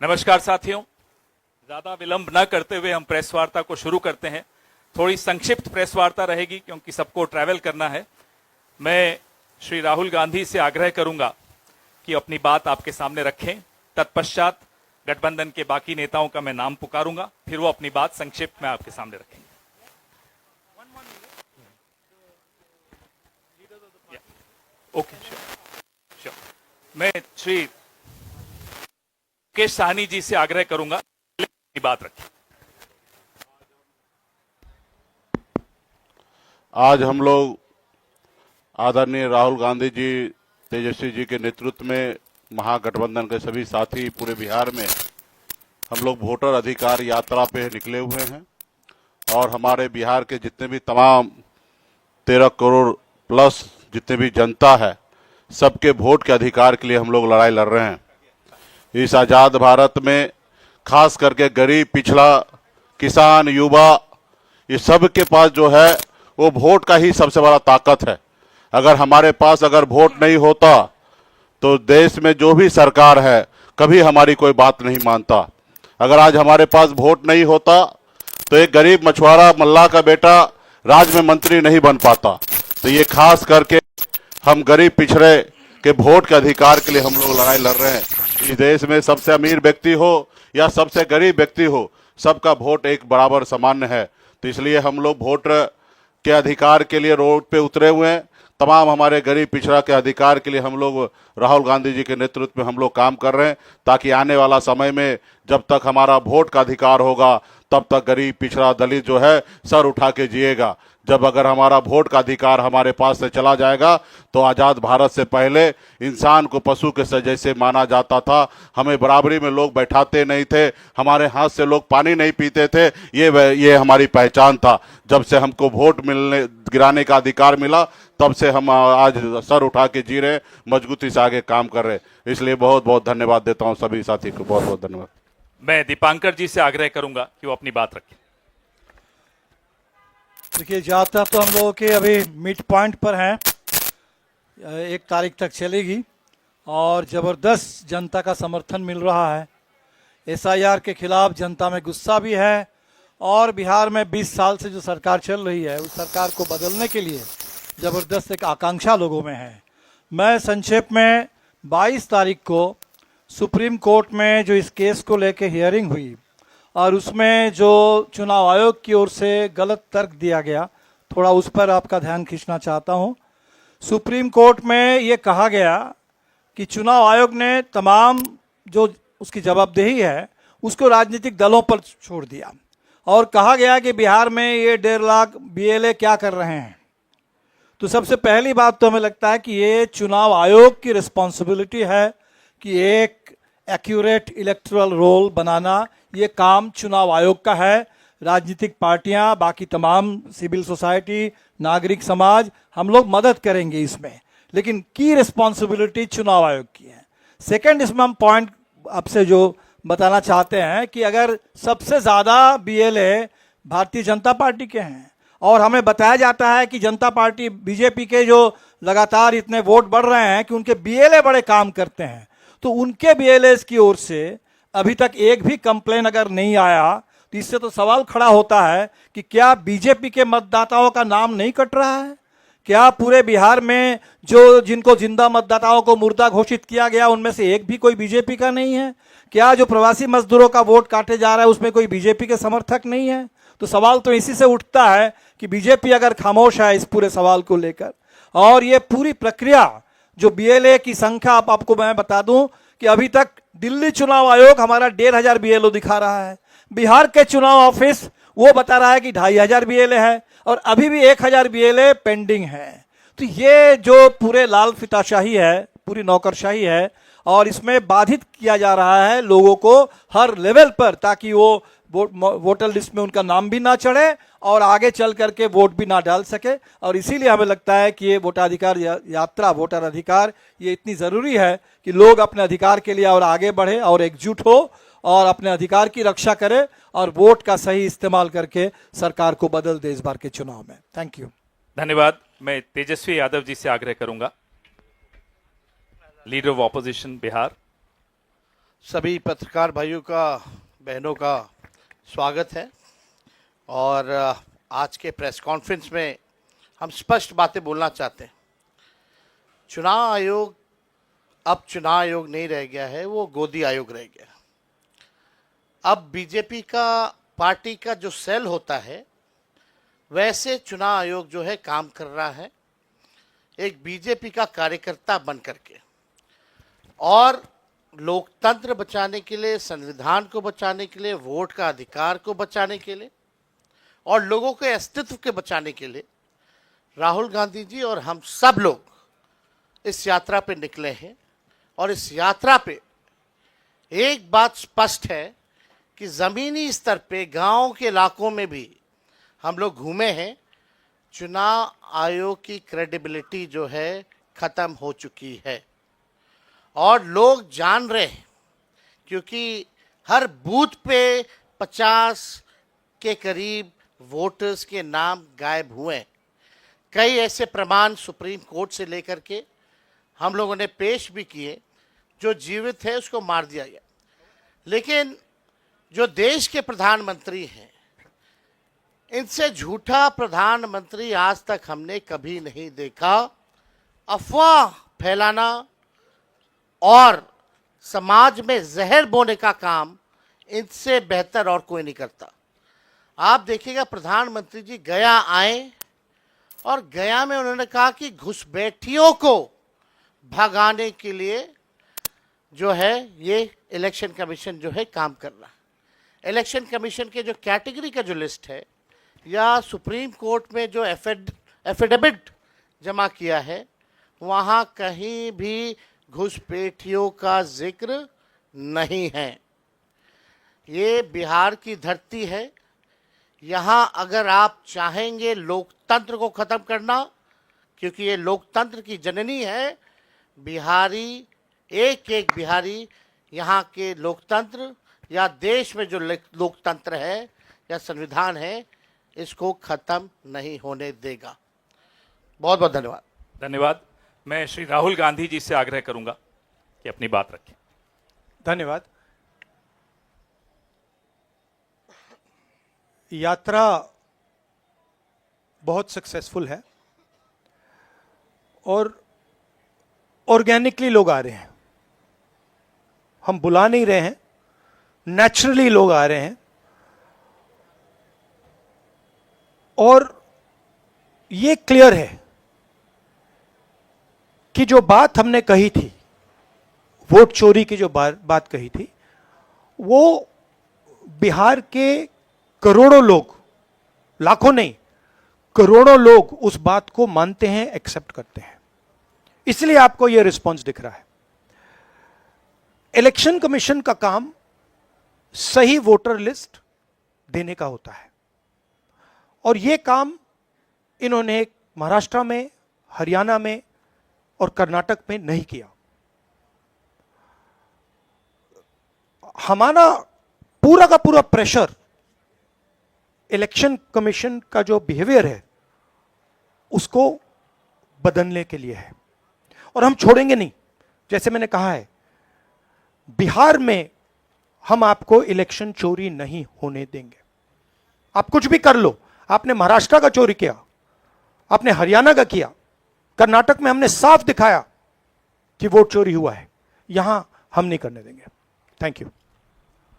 नमस्कार साथियों, ज्यादा विलंब न करते हुए हम प्रेस वार्ता को शुरू करते हैं। थोड़ी संक्षिप्त प्रेस वार्ता रहेगी क्योंकि सबको ट्रैवल करना है। मैं श्री राहुल गांधी से आग्रह करूंगा कि अपनी बात आपके सामने रखें। तत्पश्चात गठबंधन के बाकी नेताओं का मैं नाम पुकारूंगा, फिर वो अपनी बात संक्षिप्त में आपके सामने रखेंगे। Okay, sure. मैं श्री मुकेश साहनी जी से आग्रह करूंगा अपनी बात रखें। आज हम लोग आदरणीय राहुल गांधी जी, तेजस्वी जी के नेतृत्व में महागठबंधन के सभी साथी पूरे बिहार में हम लोग वोटर अधिकार यात्रा पे निकले हुए हैं और हमारे बिहार के जितने भी तमाम 13 करोड़ प्लस जितने भी जनता है, सबके वोट के अधिकार के लिए हम लोग लड़ाई लड़ रहे हैं। इस आज़ाद भारत में खास करके गरीब, पिछड़ा, किसान, युवा, ये सब के पास जो है वो वोट का ही सबसे बड़ा ताकत है। अगर हमारे पास अगर वोट नहीं होता तो देश में जो भी सरकार है कभी हमारी कोई बात नहीं मानता। अगर आज हमारे पास वोट नहीं होता तो एक गरीब मछुआरा मल्लाह का बेटा राज्य में मंत्री नहीं बन पाता। तो ये खास करके हम गरीब पिछड़े के वोट के अधिकार के लिए हम लोग लड़ाई लड़ रहे हैं। इस देश में सबसे अमीर व्यक्ति हो या सबसे गरीब व्यक्ति हो, सबका वोट एक बराबर सामान्य है। तो इसलिए हम लोग वोट के अधिकार के लिए रोड पे उतरे हुए हैं। तमाम हमारे गरीब पिछड़ा के अधिकार के लिए हम लोग राहुल गांधी जी के नेतृत्व में हम लोग काम कर रहे हैं, ताकि आने वाला समय में जब तक हमारा वोट का अधिकार होगा तब तक गरीब, पिछड़ा, दलित जो है सर उठा के जिएगा। जब अगर हमारा वोट का अधिकार हमारे पास से चला जाएगा तो आज़ाद भारत से पहले इंसान को पशु के जैसे माना जाता था। हमें बराबरी में लोग बैठाते नहीं थे, हमारे हाथ से लोग पानी नहीं पीते थे। ये हमारी पहचान था। जब से हमको वोट गिराने का अधिकार मिला तब से हम आज सर उठा के जी रहे, मजबूती से आगे काम कर रहे। इसलिए बहुत बहुत धन्यवाद देता हूँ सभी साथी को, बहुत बहुत धन्यवाद। मैं दीपांकर जी से आग्रह करूंगा कि वो अपनी बात रखें। देखिए, यात्रा तो हम लोगों के अभी मिड पॉइंट पर हैं, 1 तारीख तक चलेगी और ज़बरदस्त जनता का समर्थन मिल रहा है। SIR के खिलाफ जनता में गुस्सा भी है और बिहार में 20 साल से जो सरकार चल रही है उस सरकार को बदलने के लिए ज़बरदस्त एक आकांक्षा लोगों में है। मैं संक्षेप में 22 तारीख को सुप्रीम कोर्ट में जो इस केस को लेकर हियरिंग हुई और उसमें जो चुनाव आयोग की ओर से गलत तर्क दिया गया, थोड़ा उस पर आपका ध्यान खींचना चाहता हूं। सुप्रीम कोर्ट में ये कहा गया कि चुनाव आयोग ने तमाम जो उसकी जवाबदेही है उसको राजनीतिक दलों पर छोड़ दिया और कहा गया कि बिहार में ये 1.5 लाख BLA क्या कर रहे हैं। तो सबसे पहली बात तो हमें लगता है कि ये चुनाव आयोग की रिस्पॉन्सिबिलिटी है कि एक एक्यूरेट इलेक्टोरल रोल बनाना, ये काम चुनाव आयोग का है। राजनीतिक पार्टियां, बाकी तमाम सिविल सोसाइटी, नागरिक समाज, हम लोग मदद करेंगे इसमें, लेकिन की रिस्पॉन्सिबिलिटी चुनाव आयोग की है। सेकंड, इसमें हम पॉइंट आपसे जो बताना चाहते हैं कि अगर सबसे ज़्यादा BLA भारतीय जनता पार्टी के हैं और हमें बताया जाता है कि जनता पार्टी BJP के जो लगातार इतने वोट बढ़ रहे हैं कि उनके BLA बड़े काम करते हैं, तो उनके BLAs की ओर से अभी तक एक भी कंप्लेन अगर नहीं आया तो इससे तो सवाल खड़ा होता है कि क्या BJP के मतदाताओं का नाम नहीं कट रहा है? क्या पूरे बिहार में जो जिनको जिंदा मतदाताओं को मुर्दा घोषित किया गया उनमें से एक भी कोई BJP का नहीं है? क्या जो प्रवासी मजदूरों का वोट काटे जा रहा है उसमें कोई BJP के समर्थक नहीं है? तो सवाल तो इसी से उठता है कि BJP अगर खामोश है इस पूरे सवाल को लेकर, और ये पूरी प्रक्रिया जो BLA की संख्या आपको मैं बता दूं कि अभी तक दिल्ली चुनाव आयोग हमारा 1,500 BLO दिखा रहा है, बिहार के चुनाव ऑफिस वो बता रहा है कि 2,500 BLA है और अभी भी 1,000 BLA पेंडिंग है। तो ये जो पूरे लाल फीताशाही है, पूरी नौकरशाही है और इसमें बाधित किया जा रहा है लोगों को हर लेवल पर, ताकि वो वोटर लिस्ट में उनका नाम भी ना चढ़े और आगे चल करके वोट भी ना डाल सके। और इसीलिए हमें लगता है कि ये वोटाधिकार यात्रा, वोटर अधिकार, ये इतनी ज़रूरी है कि लोग अपने अधिकार के लिए और आगे बढ़े और एकजुट हो और अपने अधिकार की रक्षा करे और वोट का सही इस्तेमाल करके सरकार को बदल दे इस बार के चुनाव में। Thank you. धन्यवाद। मैं तेजस्वी यादव जी से आग्रह करूंगा, लीडर ऑफ ऑपोजिशन बिहार। सभी पत्रकार भाइयों का, बहनों का स्वागत है। और आज के प्रेस कॉन्फ्रेंस में हम स्पष्ट बातें बोलना चाहते हैं। चुनाव आयोग अब चुनाव आयोग नहीं रह गया है, वो गोदी आयोग रह गया। अब बीजेपी का पार्टी का जो सेल होता है वैसे चुनाव आयोग जो है काम कर रहा है, एक बीजेपी का कार्यकर्ता बन करके, और लोकतंत्र बचाने के लिए, संविधान को बचाने के लिए, वोट का अधिकार को बचाने के लिए और लोगों के अस्तित्व के बचाने के लिए राहुल गांधी जी और हम सब लोग इस यात्रा पे निकले हैं। और इस यात्रा पे एक बात स्पष्ट है कि ज़मीनी स्तर पे गांव के इलाकों में भी हम लोग घूमे हैं। चुनाव आयोग की क्रेडिबिलिटी जो है ख़त्म हो चुकी है और लोग जान रहे हैं, क्योंकि हर बूथ पे 50 के करीब वोटर्स के नाम गायब हुए हैं। कई ऐसे प्रमाण सुप्रीम कोर्ट से लेकर के हम लोगों ने पेश भी किए, जो जीवित है उसको मार दिया गया। लेकिन जो देश के प्रधानमंत्री हैं, इनसे झूठा प्रधानमंत्री आज तक हमने कभी नहीं देखा। अफवाह फैलाना और समाज में जहर बोने का काम इनसे बेहतर और कोई नहीं करता। आप देखिएगा, प्रधानमंत्री जी गया आए और गया में उन्होंने कहा कि घुसपैठियों को भगाने के लिए जो है ये इलेक्शन कमीशन जो है काम कर रहा है। इलेक्शन कमीशन के जो कैटेगरी का जो लिस्ट है या सुप्रीम कोर्ट में जो एफिडेविट जमा किया है, वहाँ कहीं भी घुसपैठियों का जिक्र नहीं है। ये बिहार की धरती है। यहाँ अगर आप चाहेंगे लोकतंत्र को ख़त्म करना, क्योंकि ये लोकतंत्र की जननी है, बिहारी, एक एक बिहारी यहाँ के लोकतंत्र या देश में जो लोकतंत्र है या संविधान है, इसको ख़त्म नहीं होने देगा। बहुत बहुत धन्यवाद। धन्यवाद। मैं श्री राहुल गांधी जी से आग्रह करूंगा कि अपनी बात रखें। धन्यवाद। यात्रा बहुत सक्सेसफुल है और ऑर्गेनिकली लोग आ रहे हैं। हम बुला नहीं रहे हैं, नेचुरली लोग आ रहे हैं। और ये क्लियर है कि जो बात हमने कही थी, वोट चोरी की जो बात कही थी, वो बिहार के करोड़ों लोग, लाखों नहीं, करोड़ों लोग उस बात को मानते हैं, एक्सेप्ट करते हैं। इसलिए आपको यह रिस्पॉन्स दिख रहा है। इलेक्शन कमीशन का काम सही वोटर लिस्ट देने का होता है और यह काम इन्होंने महाराष्ट्र में, हरियाणा में और कर्नाटक में नहीं किया। हमारा पूरा का पूरा प्रेशर इलेक्शन कमीशन का जो बिहेवियर है उसको बदलने के लिए है और हम छोड़ेंगे नहीं। जैसे मैंने कहा है, बिहार में हम आपको इलेक्शन चोरी नहीं होने देंगे। आप कुछ भी कर लो, आपने महाराष्ट्र का चोरी किया, आपने हरियाणा का किया, कर्नाटक में हमने साफ दिखाया कि वोट चोरी हुआ है, यहां हम नहीं करने देंगे। Thank you.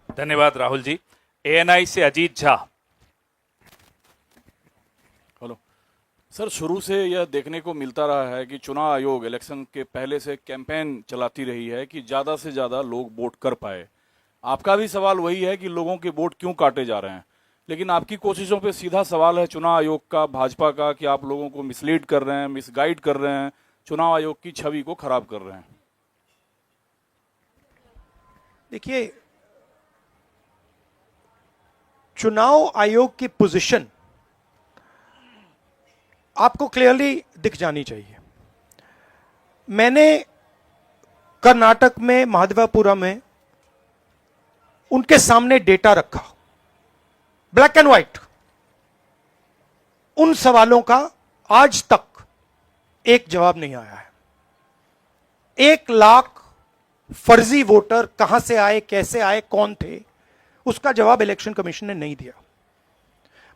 धन्यवाद राहुल जी। एएनआई से अजीत झा। हेलो सर, शुरू से यह देखने को मिलता रहा है कि चुनाव आयोग इलेक्शन के पहले से कैंपेन चलाती रही है कि ज़्यादा से ज़्यादा लोग वोट कर पाए। आपका भी सवाल वही है कि लोगों के वोट क्यों काटे जा रहे हैं, लेकिन आपकी कोशिशों पे सीधा सवाल है चुनाव आयोग का, भाजपा का, कि आप लोगों को मिसलीड कर रहे हैं, मिसगाइड कर रहे हैं, चुनाव आयोग की छवि को खराब कर रहे हैं। देखिए, चुनाव आयोग की पोजीशन आपको क्लियरली दिख जानी चाहिए। मैंने कर्नाटक में, महादेवपुरम में उनके सामने डेटा रखा, ब्लैक एंड व्हाइट। उन सवालों का आज तक एक जवाब नहीं आया है। 1 लाख फर्जी वोटर कहां से आए, कैसे आए, कौन थे, उसका जवाब इलेक्शन कमीशन ने नहीं दिया।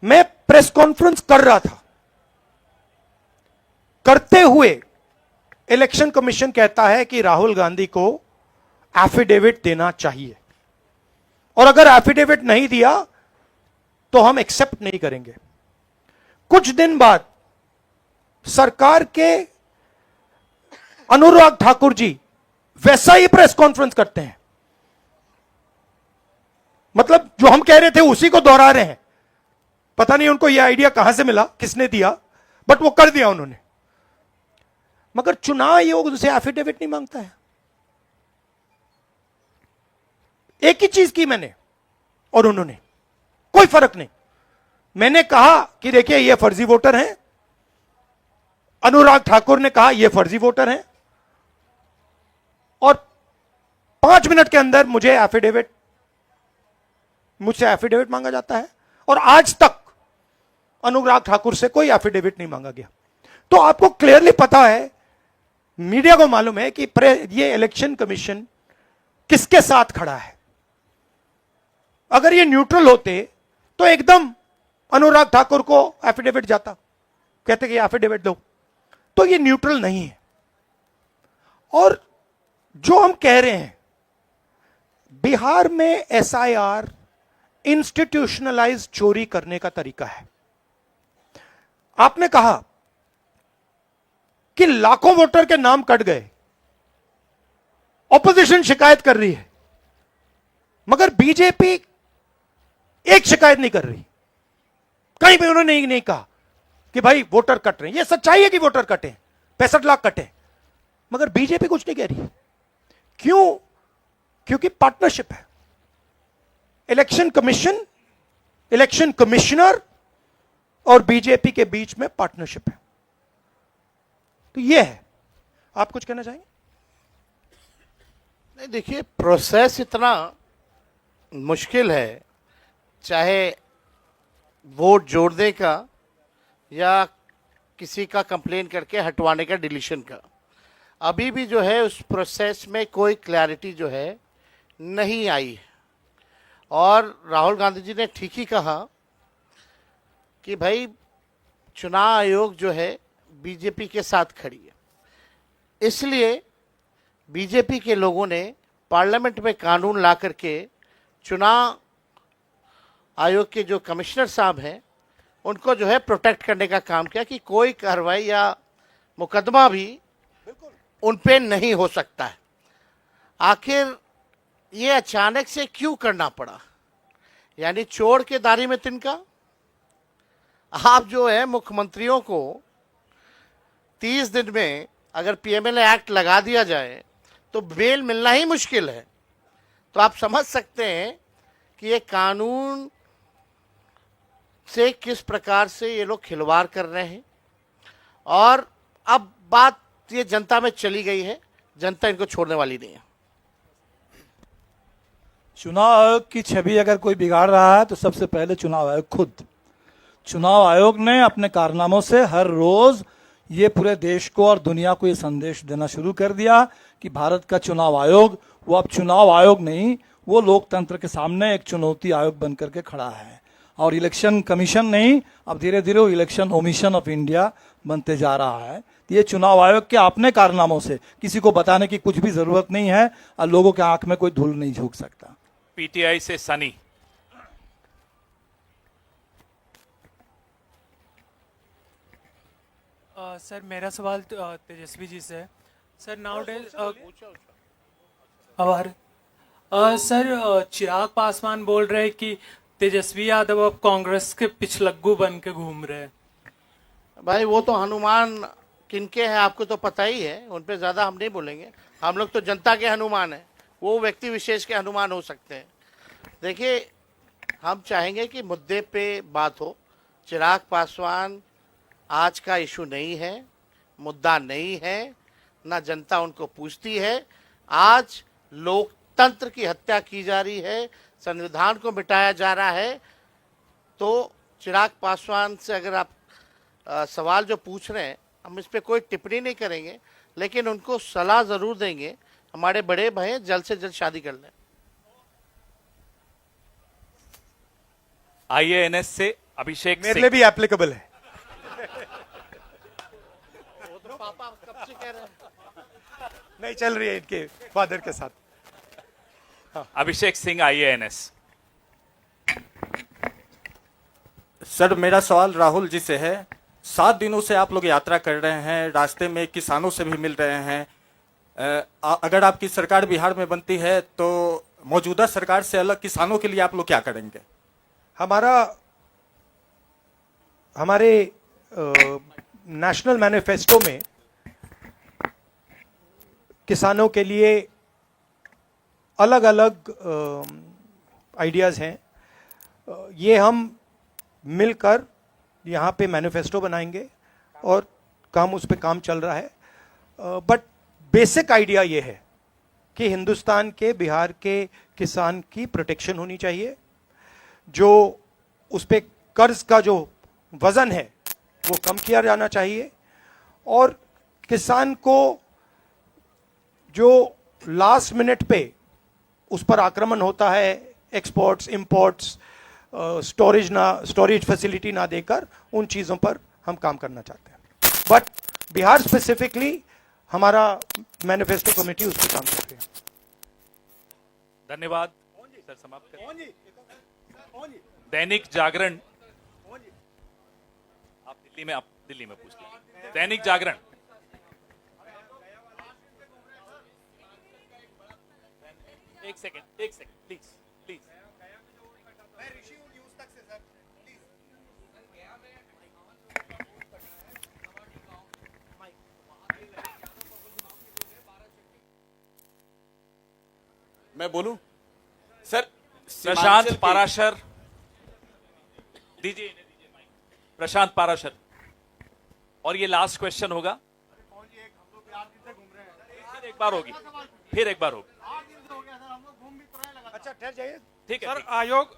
मैं प्रेस कॉन्फ्रेंस कर रहा था, करते हुए इलेक्शन कमीशन कहता है कि राहुल गांधी को एफिडेविट देना चाहिए, और अगर एफिडेविट नहीं दिया तो हम एक्सेप्ट नहीं करेंगे। कुछ दिन बाद सरकार के अनुराग ठाकुर जी वैसा ही प्रेस कॉन्फ्रेंस करते हैं, मतलब जो हम कह रहे थे उसी को दोहरा रहे हैं। पता नहीं उनको यह आइडिया कहां से मिला, किसने दिया, बट वो कर दिया उन्होंने। मगर चुनाव आयोग उनसे एफिडेविट नहीं मांगता है। एक ही चीज की मैंने और उन्होंने, कोई फर्क नहीं। मैंने कहा कि देखिए ये फर्जी वोटर हैं, अनुराग ठाकुर ने कहा ये फर्जी वोटर हैं, और 5 मिनट के अंदर मुझसे एफिडेविट मांगा जाता है, और आज तक अनुराग ठाकुर से कोई एफिडेविट नहीं मांगा गया। तो आपको क्लियरली पता है, मीडिया को मालूम है कि ये इलेक्शन कमीशन किसके साथ खड़ा है। अगर ये न्यूट्रल होते तो एकदम अनुराग ठाकुर को एफिडेविट जाता, कहते कि एफिडेविट दो। तो ये न्यूट्रल नहीं है। और जो हम कह रहे हैं, बिहार में एसआईआर इंस्टीट्यूशनलाइज चोरी करने का तरीका है। आपने कहा कि लाखों वोटर के नाम कट गए, ऑपोजिशन शिकायत कर रही है, मगर बीजेपी एक शिकायत नहीं कर रही। कहीं भी उन्होंने नहीं कहा कि भाई वोटर कट रहे हैं। यह सच्चाई है कि वोटर कटे, 65 लाख कटे, मगर बीजेपी कुछ नहीं कह रही। क्यों? क्योंकि पार्टनरशिप है। इलेक्शन कमीशन, इलेक्शन कमिश्नर और बीजेपी के बीच में पार्टनरशिप है। तो यह है। आप कुछ कहना चाहेंगे? नहीं, देखिए, प्रोसेस इतना मुश्किल है, चाहे वोट जोड़ने का या किसी का कंप्लेन करके हटवाने का, डिलीशन का। अभी भी जो है उस प्रोसेस में कोई क्लैरिटी जो है नहीं आई है। और राहुल गांधी जी ने ठीक ही कहा कि भाई चुनाव आयोग जो है बीजेपी के साथ खड़ी है, इसलिए बीजेपी के लोगों ने पार्लियामेंट में कानून ला करके चुनाव आयोग के जो कमिश्नर साहब हैं उनको जो है प्रोटेक्ट करने का काम किया कि कोई कार्रवाई या मुकदमा भी उन पे नहीं हो सकता है। आखिर ये अचानक से क्यों करना पड़ा? यानी चोर के दाढ़ी में तिनका। आप जो है मुख्यमंत्रियों को 30 दिन में अगर पीएमएलए एक्ट लगा दिया जाए तो बेल मिलना ही मुश्किल है। तो आप समझ सकते हैं कि ये कानून से किस प्रकार से ये लोग खिलवाड़ कर रहे हैं। और अब बात ये जनता में चली गई है, जनता इनको छोड़ने वाली नहीं है। चुनाव आयोग की छवि अगर कोई बिगाड़ रहा है तो सबसे पहले चुनाव आयोग खुद। चुनाव आयोग ने अपने कारनामों से हर रोज ये पूरे देश को और दुनिया को ये संदेश देना शुरू कर दिया कि भारत का चुनाव आयोग वो अब चुनाव आयोग नहीं, वो लोकतंत्र के सामने एक चुनौती आयोग बनकर के खड़ा है। और इलेक्शन कमीशन नहीं, अब धीरे धीरे वो इलेक्शन ओमिशन ऑफ इंडिया बनते जा रहा है। ये चुनाव आयोग के अपने कारनामों से किसी को बताने की कुछ भी जरूरत नहीं है, और लोगों के आंख में कोई धूल नहीं झोंक सकता। पीटीआई से सनी। सर मेरा सवाल तेजस्वी जी से है। सर नाउडेज आभार। सर चिराग पासवान बोल रहे हैं कि तेजस्वी यादव अब कांग्रेस के पिछलग्गू बन के घूम रहे हैं। भाई वो तो हनुमान किनके हैं आपको तो पता ही है, उन पे ज़्यादा हम नहीं बोलेंगे। हम लोग तो जनता के हनुमान हैं, वो व्यक्ति विशेष के हनुमान हो सकते हैं। देखिए, हम चाहेंगे कि मुद्दे पे बात हो। चिराग पासवान आज का इशू नहीं है, मुद्दा नहीं है, ना जनता उनको पूछती है। आज लोकतंत्र की हत्या की जा रही है, संविधान को मिटाया जा रहा है। तो चिराग पासवान से अगर आप सवाल जो पूछ रहे हैं, हम इस पर कोई टिप्पणी नहीं करेंगे, लेकिन उनको सलाह ज़रूर देंगे। हमारे बड़े भाई हैं, जल्द से जल्द शादी कर लें। आईएएनएस से अभिषेक मेरे सिंह। लिए भी एप्लीकेबल है। पापा कब से कह रहे हैं? नहीं चल रही है इनके फादर के साथ। अभिषेक सिंह आईएएनएस। सर मेरा सवाल राहुल जी से है। 7 दिनों से आप लोग यात्रा कर रहे हैं, रास्ते में किसानों से भी मिल रहे हैं। अगर आपकी सरकार बिहार में बनती है तो मौजूदा सरकार से अलग किसानों के लिए आप लोग क्या करेंगे? हमारे नेशनल मैनिफेस्टो में किसानों के लिए अलग अलग आइडियाज़ हैं। ये हम मिलकर यहाँ पे मैनिफेस्टो बनाएंगे और उस पे काम चल रहा है। बट बेसिक आइडिया ये है कि हिंदुस्तान के, बिहार के किसान की प्रोटेक्शन होनी चाहिए। जो उस पे कर्ज का जो वजन है वो कम किया जाना चाहिए, और किसान को जो लास्ट मिनट पे उस पर आक्रमण होता है, एक्सपोर्ट्स, इंपोर्ट्स, स्टोरेज फैसिलिटी ना देकर, उन चीज़ों पर हम काम करना चाहते हैं। बट बिहार स्पेसिफिकली हमारा मैनिफेस्टो कमेटी उस पर काम कर रही है। धन्यवाद सर, समाप्त करें। दैनिक जागरण, आप दिल्ली में पूछ लीजिए। दैनिक जागरण। एक सेकंड प्लीज प्लीज। मैं बोलूं सर? प्रशांत पाराशर दीजिए माइक। प्रशांत पाराशर, और ये लास्ट क्वेश्चन होगा। फिर एक बार होगी। अच्छा ठहर जाइए। ठीक है। सर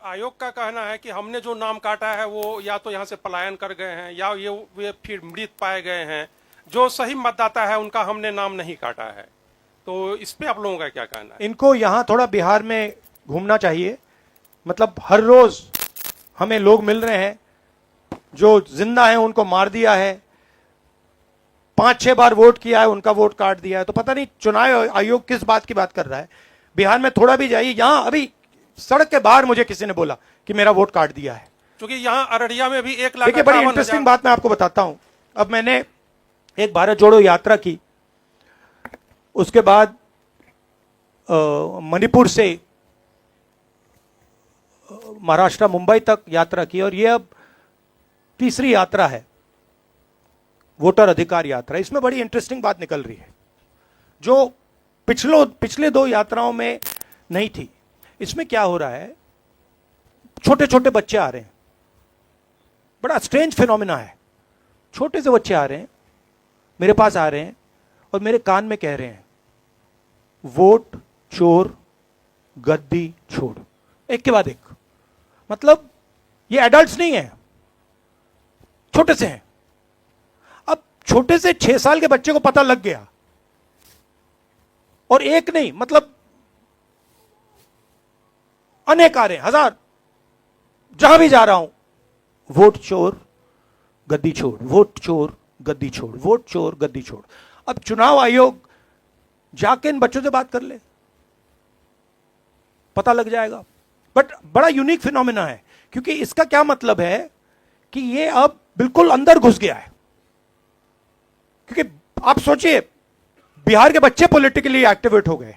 आयोग का कहना है कि हमने जो नाम काटा है वो या तो यहाँ से पलायन कर गए हैं या वे फिर मृत पाए गए हैं। जो सही मतदाता है उनका हमने नाम नहीं काटा है। तो इस पे आप लोगों का क्या कहना है? इनको यहाँ थोड़ा बिहार में घूमना चाहिए। मतलब हर रोज हमें लोग मिल रहे हैं जो जिंदा हैं, उनको मार दिया है, 5-6 बार वोट किया है, उनका वोट काट दिया है। तो पता नहीं चुनाव आयोग किस बात की बात कर रहा है। बिहार में थोड़ा भी जाइए। यहाँ अभी सड़क के बाहर मुझे किसी ने बोला कि मेरा वोट काट दिया है। क्योंकि यहाँ अररिया में भी 1,58,000। देखिए बड़ी इंटरेस्टिंग बात मैं आपको बताता हूं। अब मैंने एक भारत जोड़ो यात्रा की, उसके बाद मणिपुर से महाराष्ट्र मुंबई तक यात्रा की, और ये अब तीसरी यात्रा है, वोटर अधिकार यात्रा। इसमें बड़ी इंटरेस्टिंग बात निकल रही है जो पिछले 2 यात्राओं में नहीं थी। इसमें क्या हो रहा है, छोटे छोटे बच्चे आ रहे हैं। बड़ा स्ट्रेंज फिनोमिना है। छोटे से बच्चे आ रहे हैं, मेरे पास आ रहे हैं और मेरे कान में कह रहे हैं, वोट चोर गद्दी छोड़, एक के बाद एक। मतलब ये एडल्ट्स नहीं है, छोटे से हैं। अब छोटे से 6 साल के बच्चे को पता लग गया, और एक नहीं, मतलब अनेक आ रहे हैं, हजार। जहां भी जा रहा हूं, वोट चोर गद्दी छोड़, वोट चोर गद्दी छोड़, वोट चोर गद्दी छोड़। अब चुनाव आयोग जाके इन बच्चों से बात कर ले, पता लग जाएगा। बट बड़ा यूनिक फिनोमिना है, क्योंकि इसका क्या मतलब है कि ये अब बिल्कुल अंदर घुस गया है। क्योंकि आप सोचिए, बिहार के बच्चे पॉलिटिकली एक्टिवेट हो गए,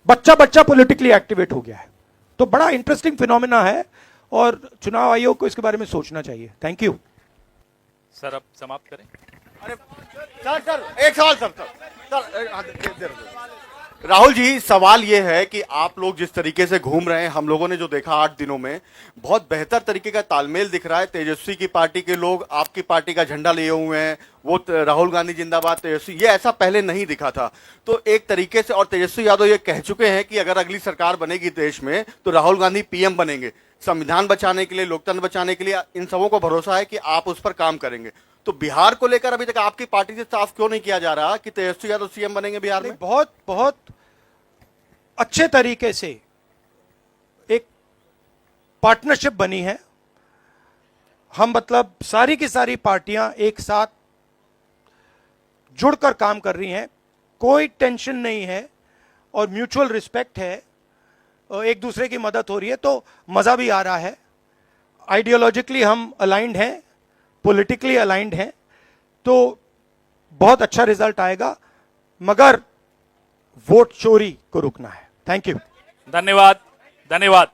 बच्चा पॉलिटिकली एक्टिवेट हो गया है। तो बड़ा इंटरेस्टिंग फिनोमिना है, और चुनाव आयोग को इसके बारे में सोचना चाहिए। थैंक यू सर, अब समाप्त करें। सर एक सवाल सर राहुल जी, सवाल ये है कि आप लोग जिस तरीके से घूम रहे हैं, हम लोगों ने जो देखा 8 दिनों में, बहुत बेहतर तरीके का तालमेल दिख रहा है। तेजस्वी की पार्टी के लोग आपकी पार्टी का झंडा लिए हुए हैं, वो राहुल गांधी जिंदाबाद तेजस्वी, ये ऐसा पहले नहीं दिखा था। तो एक तरीके से, और तेजस्वी यादव ये कह चुके हैं कि अगर अगली सरकार बनेगी देश में तो राहुल गांधी पीएम बनेंगे। संविधान बचाने के लिए, लोकतंत्र बचाने के लिए इन सबों को भरोसा है कि आप उस पर काम करेंगे। तो बिहार को लेकर अभी तक आपकी पार्टी से साफ क्यों नहीं किया जा रहा कि तेजस्वी यादव सीएम बनेंगे बिहार में? बहुत बहुत अच्छे तरीके से एक पार्टनरशिप बनी है। हम मतलब सारी की सारी पार्टियां एक साथ जुड़कर काम कर रही हैं, कोई टेंशन नहीं है और म्यूचुअल रिस्पेक्ट है और एक दूसरे की मदद हो रही है, तो मजा भी आ रहा है। आइडियोलॉजिकली हम अलाइंड हैं, पॉलिटिकली अलाइंड हैं, तो बहुत अच्छा रिजल्ट आएगा, मगर वोट चोरी को रुकना है। Thank you. धन्यवाद, धन्यवाद।